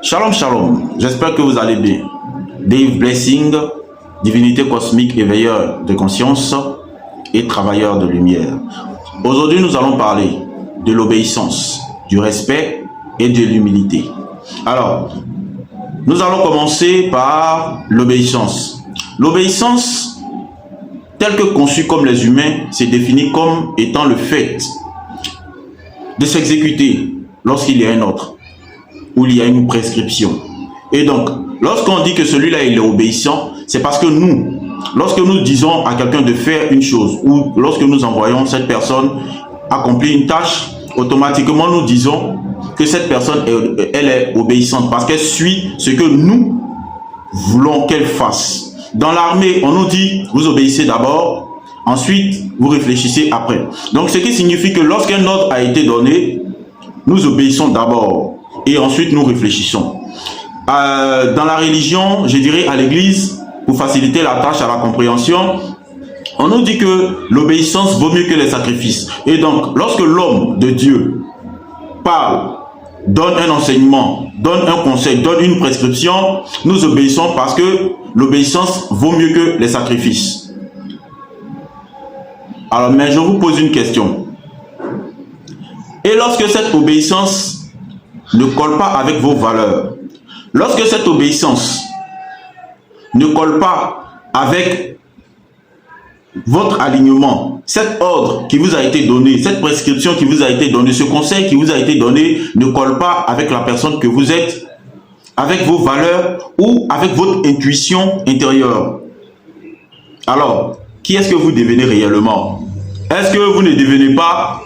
Shalom, shalom. J'espère que vous allez bien. Dave Blessing, divinité cosmique, éveilleur de conscience et travailleur de lumière. Aujourd'hui, nous allons parler de l'obéissance, du respect et de l'humilité. Alors, nous allons commencer par l'obéissance. L'obéissance, telle que conçue comme les humains, c'est défini comme étant le fait de s'exécuter lorsqu'il y a un ordre, où il y a une prescription. Et donc, lorsqu'on dit que celui-là il est obéissant, c'est parce que nous, lorsque nous disons à quelqu'un de faire une chose, ou lorsque nous envoyons cette personne accomplir une tâche, automatiquement nous disons que cette personne, elle est obéissante, parce qu'elle suit ce que nous voulons qu'elle fasse. Dans l'armée, on nous dit, vous obéissez d'abord, ensuite, vous réfléchissez après. Donc, ce qui signifie que lorsqu'un ordre a été donné, nous obéissons d'abord et ensuite nous réfléchissons. Dans la religion, je dirais à l'église, pour faciliter la tâche à la compréhension, on nous dit que l'obéissance vaut mieux que les sacrifices. Et donc, lorsque l'homme de Dieu parle, donne un enseignement, donne un conseil, donne une prescription, nous obéissons parce que l'obéissance vaut mieux que les sacrifices. Alors, mais je vous pose une question. Et lorsque cette obéissance ne colle pas avec vos valeurs, lorsque cette obéissance ne colle pas avec votre alignement, cet ordre qui vous a été donné, cette prescription qui vous a été donnée, ce conseil qui vous a été donné ne colle pas avec la personne que vous êtes, avec vos valeurs ou avec votre intuition intérieure, alors, qui est-ce que vous devenez réellement? Est-ce que vous ne devenez pas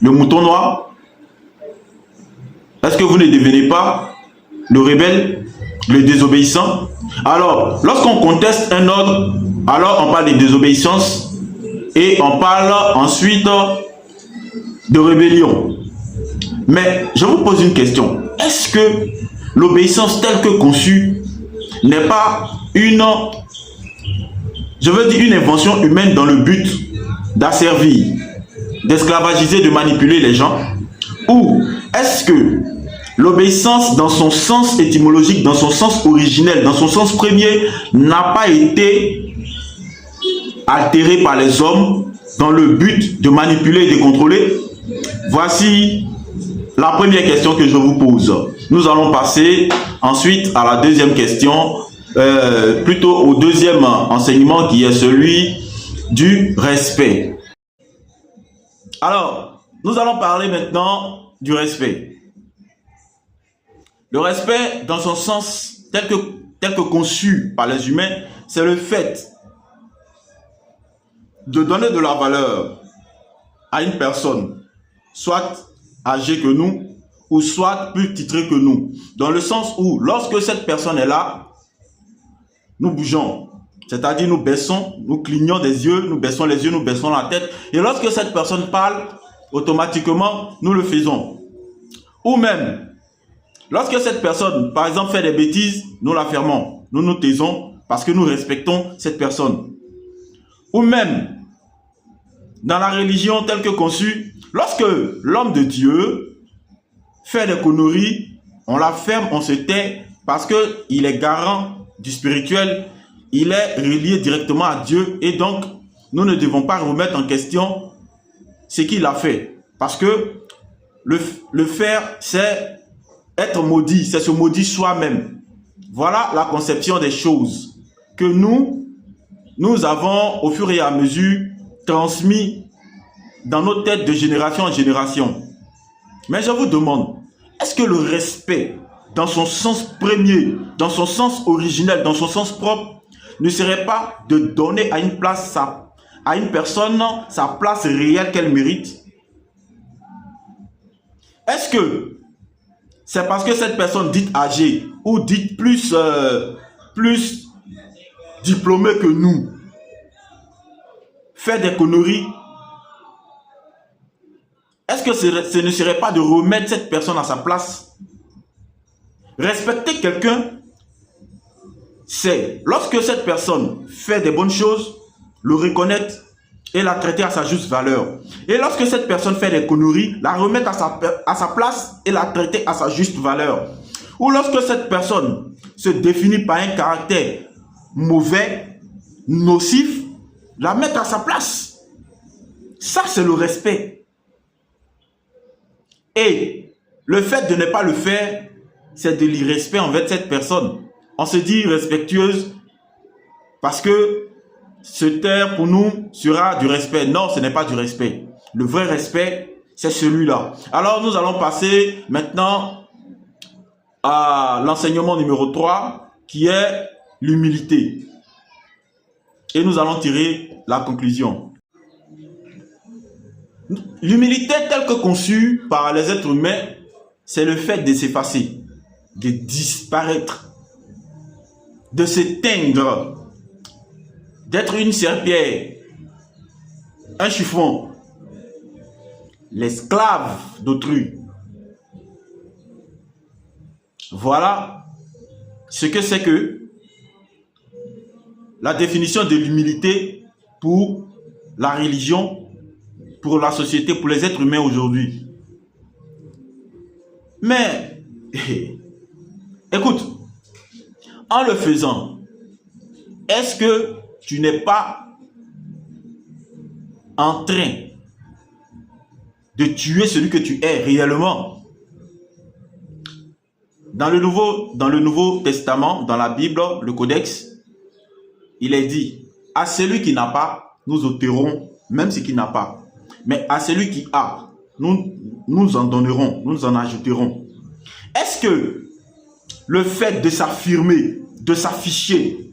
le mouton noir? Est-ce que vous ne devenez pas le rebelle, le désobéissant? Alors, lorsqu'on conteste un ordre, alors on parle de désobéissance et on parle ensuite de rébellion. Mais je vous pose une question. Est-ce que l'obéissance telle que conçue n'est pas une invention humaine dans le but d'asservir, d'esclavagiser, de manipuler les gens? Ou est-ce que l'obéissance dans son sens étymologique, dans son sens originel, dans son sens premier, n'a pas été altérée par les hommes dans le but de manipuler et de contrôler? Voici la première question que je vous pose. Nous allons passer ensuite à la deuxième question, plutôt au deuxième enseignement qui est celui du respect. Alors, nous allons parler maintenant du respect. Le respect, dans son sens tel que conçu par les humains, c'est le fait de donner de la valeur à une personne, soit âgée que nous, ou soit plus titrée que nous. Dans le sens où, lorsque cette personne est là, nous bougeons. C'est-à-dire, nous baissons, nous clignons des yeux, nous baissons les yeux, nous baissons la tête. Et lorsque cette personne parle, automatiquement, nous le faisons. Ou même, lorsque cette personne, par exemple, fait des bêtises, nous la fermons. Nous nous taisons parce que nous respectons cette personne. Ou même, dans la religion telle que conçue, lorsque l'homme de Dieu fait des conneries, on la ferme, on se tait parce qu'il est garant du spirituel, il est relié directement à Dieu et donc, nous ne devons pas remettre en question ce qu'il a fait. Parce que le faire, c'est être maudit, c'est se maudire soi-même. Voilà la conception des choses que nous avons au fur et à mesure transmis dans nos têtes de génération en génération. Mais je vous demande, est-ce que le respect, dans son sens premier, dans son sens originel, dans son sens propre, ne serait pas de donner à une personne sa place réelle qu'elle mérite? Est-ce que c'est parce que cette personne dite âgée ou dite plus diplômée que nous fait des conneries? Est-ce que ce ne serait pas de remettre cette personne à sa place? Respecter quelqu'un, c'est lorsque cette personne fait des bonnes choses, le reconnaître et la traiter à sa juste valeur. Et lorsque cette personne fait des conneries, la remettre à sa place et la traiter à sa juste valeur. ou lorsque cette personne se définit par un caractère mauvais, nocif, la mettre à sa place. Ça, c'est le respect. Et le fait de ne pas le faire, c'est de l'irrespect envers cette personne. On se dit respectueuse parce que se taire pour nous sera du respect. Non, ce n'est pas du respect. Le vrai respect, c'est celui-là. Alors, nous allons passer maintenant à l'enseignement numéro 3, qui est l'humilité. Et nous allons tirer la conclusion. L'humilité telle que conçue par les êtres humains, c'est le fait de s'effacer, de disparaître, de s'éteindre, d'être une serpillière, un chiffon, l'esclave d'autrui. Voilà ce que c'est que la définition de l'humilité pour la religion, pour la société, pour les êtres humains aujourd'hui. Mais, écoute, en le faisant, est-ce que tu n'es pas en train de tuer celui que tu es réellement? Dans le Nouveau Testament, dans la Bible, le Codex, il est dit, à celui qui n'a pas, nous ôterons même ce qu'il n'a pas. Mais à celui qui a, nous en donnerons, nous en ajouterons. Est-ce que le fait de s'affirmer, de s'afficher,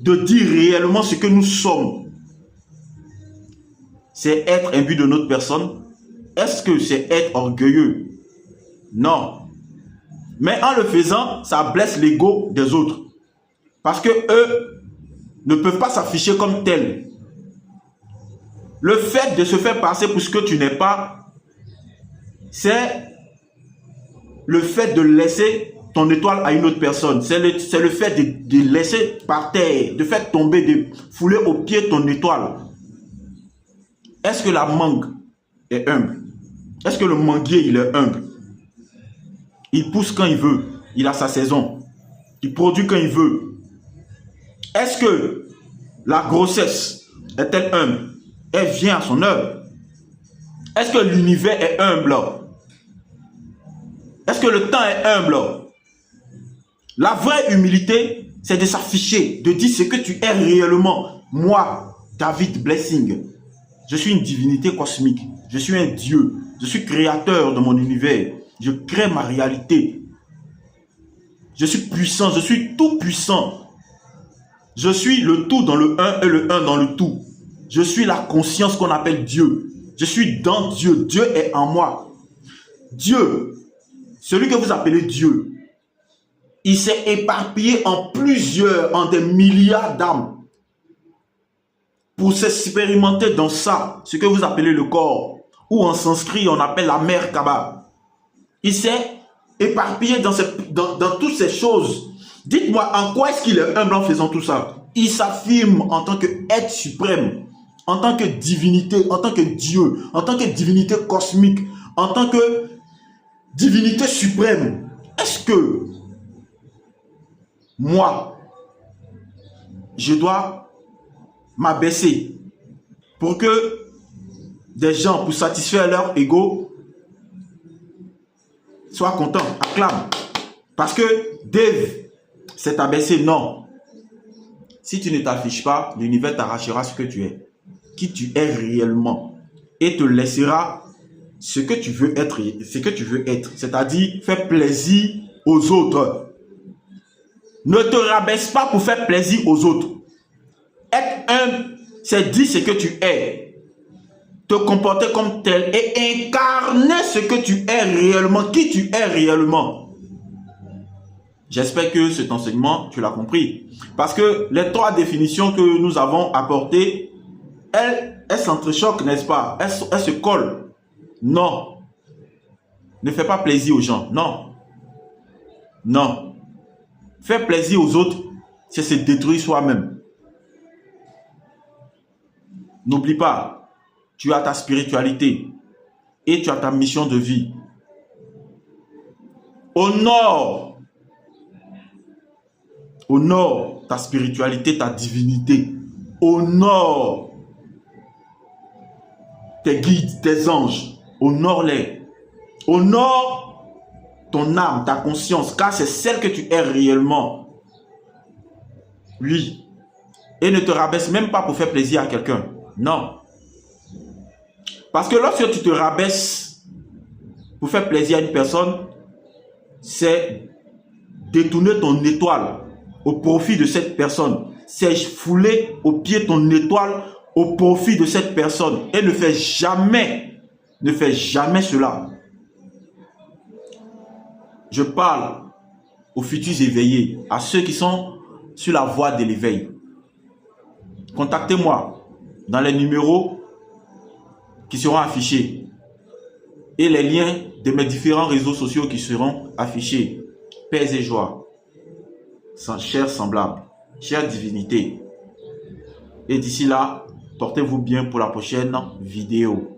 de dire réellement ce que nous sommes, c'est être imbu de notre personne? Est-ce que c'est être orgueilleux? Non. Mais en le faisant, ça blesse l'ego des autres. Parce que eux ne peuvent pas s'afficher comme tels. Le fait de se faire passer pour ce que tu n'es pas, c'est le fait de laisser ton étoile à une autre personne. C'est le fait de laisser par terre, de faire tomber, de fouler au pied ton étoile. Est-ce que la mangue est humble? Est-ce que le manguier, il est humble? Il pousse quand il veut. Il a sa saison. Il produit quand il veut. Est-ce que la grossesse est-elle humble? Elle vient à son heure. Est-ce que l'univers est humble? Est-ce que le temps est humble? La vraie humilité, c'est de s'afficher, de dire ce que tu es réellement. Moi, David Blessing, je suis une divinité cosmique. Je suis un Dieu. Je suis créateur de mon univers. Je crée ma réalité. Je suis puissant. Je suis tout puissant. Je suis le tout dans le un et le un dans le tout. Je suis la conscience qu'on appelle Dieu. Je suis dans Dieu. Dieu est en moi. Dieu, celui que vous appelez Dieu, il s'est éparpillé en plusieurs, en des milliards d'âmes pour s'expérimenter dans ça, ce que vous appelez le corps, ou en sanskrit on appelle la mer Kaba. Il s'est éparpillé dans toutes ces choses. Dites-moi, en quoi est-ce qu'il est humble en faisant tout ça? Il s'affirme en tant qu'être suprême, en tant que divinité, en tant que Dieu, en tant que divinité cosmique, en tant que divinité suprême. Est-ce que moi, je dois m'abaisser pour que des gens, pour satisfaire leur ego, soient contents, acclament? Parce que Dave s'est abaissé? Non. Si tu ne t'affiches pas, l'univers t'arrachera ce que tu es, qui tu es réellement, et te laissera ce que tu veux être, c'est-à-dire faire plaisir aux autres. Ne te rabaisse pas pour faire plaisir aux autres. Être humble, c'est dire ce que tu es, te comporter comme tel et incarner ce que tu es réellement, qui tu es réellement. J'espère que cet enseignement, tu l'as compris. Parce que les trois définitions que nous avons apportées, elles s'entrechoquent, n'est-ce pas? Elles se collent. Non. Ne fais pas plaisir aux gens. Non. Non. Faire plaisir aux autres, c'est se détruire soi-même. N'oublie pas, tu as ta spiritualité et tu as ta mission de vie. Honore Honore ta spiritualité, ta divinité. Honore tes guides, tes anges. Honore-les. Honore ton âme, ta conscience, car c'est celle que tu es réellement. Oui. Et ne te rabaisse même pas pour faire plaisir à quelqu'un. Non. Parce que lorsque tu te rabaisses pour faire plaisir à une personne, c'est détourner ton étoile au profit de cette personne. C'est fouler au pied ton étoile au profit de cette personne. Et ne fais jamais cela. Je parle aux futurs éveillés, à ceux qui sont sur la voie de l'éveil. Contactez-moi dans les numéros qui seront affichés et les liens de mes différents réseaux sociaux qui seront affichés. Paix et joie, chers semblables, chère divinité. Et d'ici là, portez-vous bien pour la prochaine vidéo.